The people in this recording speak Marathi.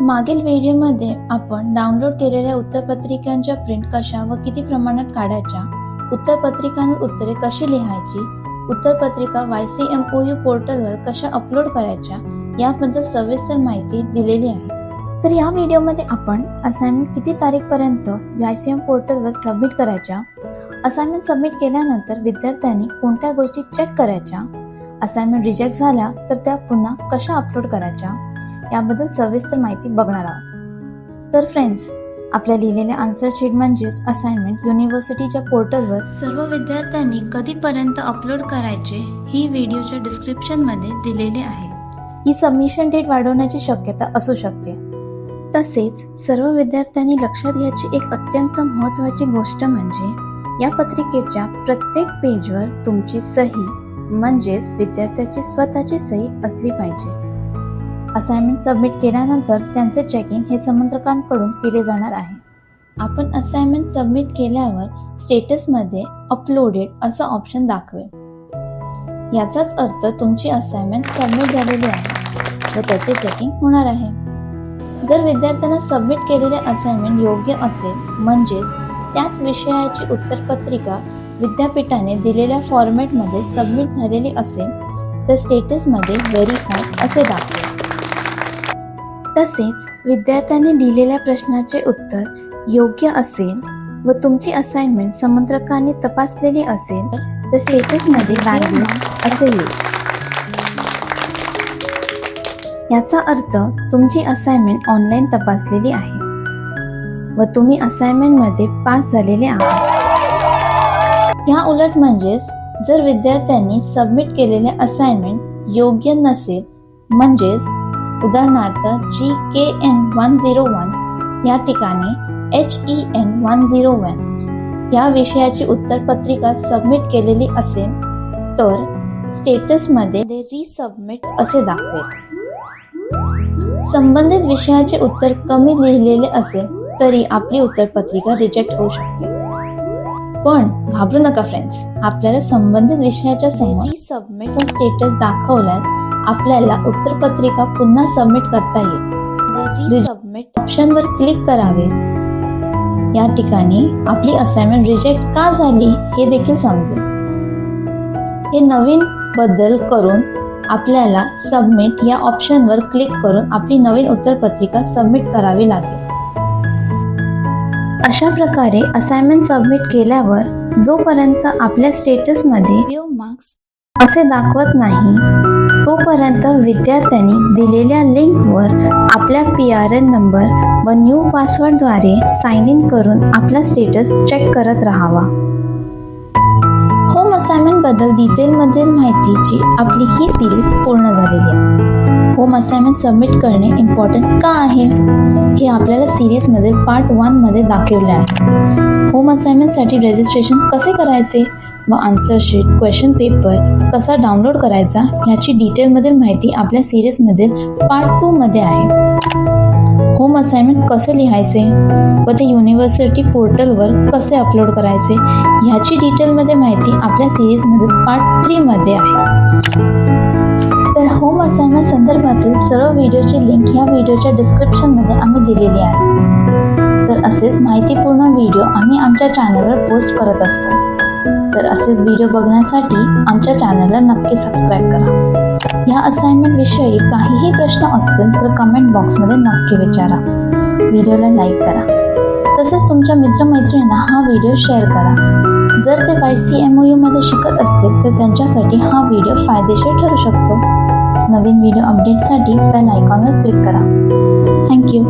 मागील व्हिडिओमध्ये आपण डाउनलोड केलेल्या उत्तरपत्रिकांच्या प्रिंट कशा व किती प्रमाणात काढायच्या, उत्तरपत्रिकांवर उत्तरे कशी लिहायची, उत्तरपत्रिका YCMOU पोर्टलवर कशा अपलोड करायच्या याबद्दल सविस्तर माहिती दिलेली आहे. तर या व्हिडिओमध्ये आपण असाइनमेंट किती तारीखपर्यंत YCM पोर्टलवर सबमिट करायच्या, असाइनमेंट सबमिट केल्यानंतर विद्यार्थ्यांनी कोणत्या गोष्टी चेक करायच्या, असाइनमेंट रिजेक्ट झाल्या तर त्या पुन्हा कशा अपलोड करायच्या याबद्दल सविस्तर माहिती बघणार आहोत. तर फ्रेंड्स, आपल्या लिहिलेल्या आन्सर शीट म्हणजेच असाइनमेंट युनिव्हर्सिटीच्या पोर्टलवर सर्व विद्यार्थ्यांनी कधीपर्यंत अपलोड करायचे ही व्हिडिओच्या डिस्क्रिप्शनमध्ये दिलेले आहे. ही सबमिशन डेट वाढवण्याची शक्यता असू शकते. तसेच सर्व विद्यार्थ्यांनी लक्षात घ्यायची एक अत्यंत महत्त्वाची गोष्ट म्हणजे या पत्रिकेच्या प्रत्येक पेजवर तुमची सही म्हणजेच विद्यार्थ्याची स्वतःची सही असली पाहिजे. असाइनमेंट सबमिट केल्यानंतर त्यांचे चेकिंग हे समंत्रकांकडून केले जाणार आहे. आपण असाइनमेंट सबमिट केल्यावर स्टेटसमध्ये अपलोडेड असं ऑप्शन दाखवेल. याचाच अर्थ तुमची असाइनमेंट सबमिट झालेली आहे व त्याचे चेकिंग होणार आहे. जर विद्यार्थ्यांना सबमिट केलेले असाइनमेंट योग्य असेल म्हणजेच त्याच विषयाची उत्तरपत्रिका विद्यापीठाने दिलेल्या फॉर्मॅटमध्ये सबमिट झालेली असेल तर स्टेटसमध्ये व्हेरीफाईड असे दाखवेल. तसेच विद्यार्थ्यांनी लिहिलेल्या प्रश्नाचे उत्तर योग्य असेल व तुमची असाइनमेंट समंत्रकांनी तपासलेली असेल तर स्टेटसमध्ये व्हॅल्यू असे येईल. याचा अर्थ तुमची असाइनमेंट ऑनलाईन तपासलेली आहे व तुम्ही असाइनमेंटमध्ये पास झालेले आहात. या उलट म्हणजेच जर विद्यार्थ्यांनी सबमिट केलेले असाइनमेंट योग्य नसेल म्हणजेच उदाहरणार्थ GKN 101 या ठिकाणी HEN 101 या विषयाची उत्तरपत्रिका सबमिट केलेली असेल तर स्टेटसमध्ये रिसबमिट असे दाखवेल. संबंधित विषयाचे उत्तर कमी लिहिलेले असेल तरी आपली उत्तरपत्रिका रिजेक्ट होऊ शकते. पण घाबरू नका फ्रेंड्स, आपल्याला संबंधित विषयाच्या समोर रिसबमिटचा स्टेटस दाखवल्यास आपल्याला उत्तरपत्रिका पुन्हा सबमिट करता येईल. रिसबमिट ऑप्शनवर क्लिक करावे. या ठिकाणी आपली असाइनमेंट रिजेक्ट का झाली हे देखील समजेल. हे नवीन बदल करून आपल्याला सबमिट या ऑप्शनवर क्लिक करून आपली नवीन उत्तरपत्रिका सबमिट करावी लागेल. अशा प्रकारे असाइनमेंट सबमिट केल्यावर जोपर्यंत आपल्या स्टेटसमध्ये व्ह्यू मार्क्स असे दाखवत नाही तोपर्यंत विद्यार्थ्यांनी दिलेल्या लिंकवर आपल्या PRN नंबर व न्यू पासवर्डद्वारे साइन इन करून आपला स्टेटस चेक करत राहावा. होम असाइनमेंट बद्दल डिटेलमध्ये माहितीची आपली ही सिरीज पूर्ण झालेली आहे. होम असाइनमेंट सबमिट करणे इम्पॉर्टंट का आहे हे आपल्याला सिरीजमधील पार्ट 1 मध्ये दाखवले आहे. होम असाइनमेंटसाठी रजिस्ट्रेशन कसे करायचे व आन्सर शीट, क्वेश्चन पेपर कसा डाउनलोड करायचा याची डिटेलमधील माहिती आपल्या सिरीजमधील पार्ट 2 मध्ये आहे. होम असाइनमेंट कसे लिहायचे व ते युनिव्हर्सिटी पोर्टलवर कसे अपलोड करायचे ह्याची डिटेलमध्ये माहिती आपल्या सिरीजमधील पार्ट 3 मध्ये आहे. तर होम असाइनमेंट संदर्भातील सर्व व्हिडिओची लिंक ह्या व्हिडिओच्या डिस्क्रिप्शनमध्ये आम्ही दिलेली आहे. तर असेच माहितीपूर्ण व्हिडिओ आम्ही आमच्या चॅनलवर पोस्ट करत असतो. तर असेच व्हिडिओ बघण्यासाठी आमच्या चॅनलला नक्की सबस्क्राईब करा. या असाइनमेंट विषयी काहीही प्रश्न असतील तर कमेंट बॉक्समध्ये नक्की विचारा. व्हिडिओला लाईक करा. तसेच तुमच्या मित्रमैत्रिणींना हा व्हिडिओ शेअर करा. जर ते YCMOU मध्ये शिकत असतील तर त्यांच्यासाठी हा व्हिडिओ फायदेशीर ठरू शकतो. नवीन व्हिडिओ अपडेटसाठी बेल आयकॉनवर क्लिक करा. थँक्यू.